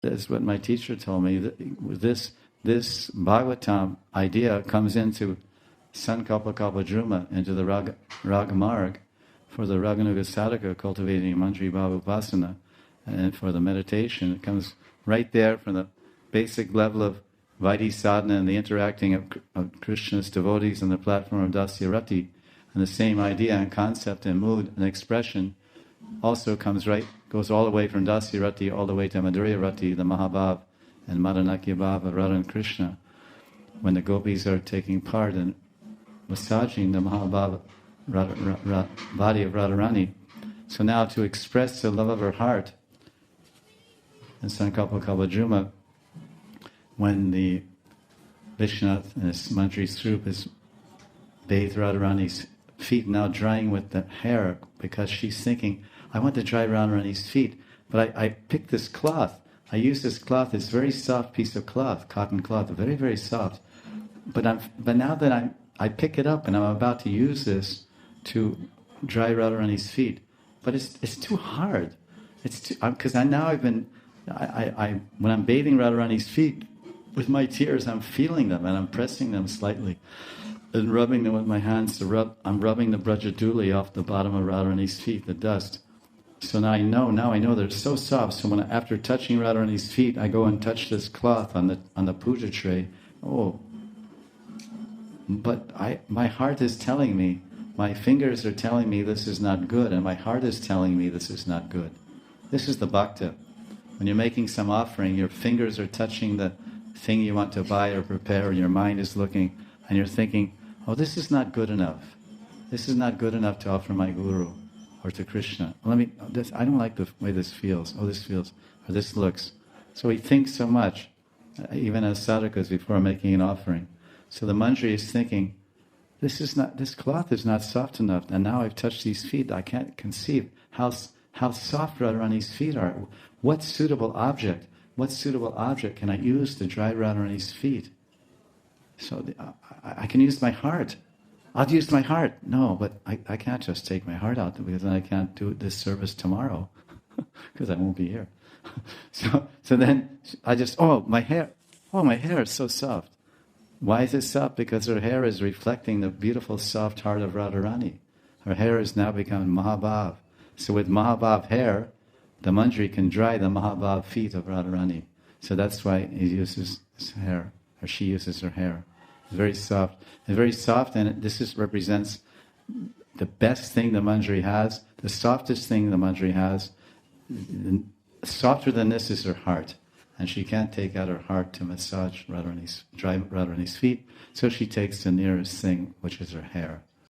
That's what my teacher told me. This Bhagavatam idea comes into Sankalpa Kalpadruma, into the Ragamarg, for the Raganuga Sadhaka cultivating Manjari Bhava Upasana, and for the meditation. It comes right there from the basic level of Vaidhi sadhana and the interacting of Krishna's devotees on the platform of Dasya Rati. And the same idea and concept and mood and expression also goes all the way from Dasya Rati all the way to Madhurya Rati, the Mahabhav and Madanakya Bhav of Radha and Krishna, when the gopis are taking part in massaging the Mahabhav body of Radharani. So now to express the love of her heart in Sankalpa Kalpadruma, when the Vishwanath and his Manjari Swarup is bathed Radharani's feet, now drying with the hair, because she's thinking, I want to dry Radharani's feet, but I picked this cloth. I use this cloth, this very soft piece of cloth, cotton cloth, very, very soft. But now that I pick it up and I'm about to use this to dry Radharani's feet, but it's too hard. It's too, because when I'm bathing Radharani's feet, with my tears, I'm feeling them and I'm pressing them slightly and rubbing them with my hands. I'm rubbing the Brajaduli off the bottom of Radharani's feet, the dust. So now I know they're so soft. So after touching Radharani's feet, I go and touch this cloth on the puja tray. Oh, but my heart is telling me, my fingers are telling me this is not good, and my heart is telling me this is not good. This is the bhakta. When you're making some offering, your fingers are touching the thing you want to buy or prepare, and your mind is looking, and you're thinking, oh, this is not good enough. This is not good enough to offer my guru or to Krishna. I don't like the way this feels. Oh, this feels, or this looks. So we think so much, even as sadhakas, before making an offering. So the Manjari is thinking, this cloth is not soft enough, and now I've touched these feet. I can't conceive how soft Radharani's feet are. What suitable object can I use to dry Radharani's feet? So I can use my heart. I'll use my heart. No, but I can't just take my heart out, because then I can't do this service tomorrow, because I won't be here. So then I just, my hair is so soft. Why is it soft? Because her hair is reflecting the beautiful soft heart of Radharani. Her hair has now become Mahabhav. So with Mahabhav hair, the Manjari can dry the Mahabhav feet of Radharani. So that's why he uses his hair, or she uses her hair. It's very soft. It's very soft, and this represents the best thing the Manjari has, the softest thing the Manjari has. Softer than this is her heart. And she can't take out her heart to massage dry Radharani's feet, so she takes the nearest thing, which is her hair.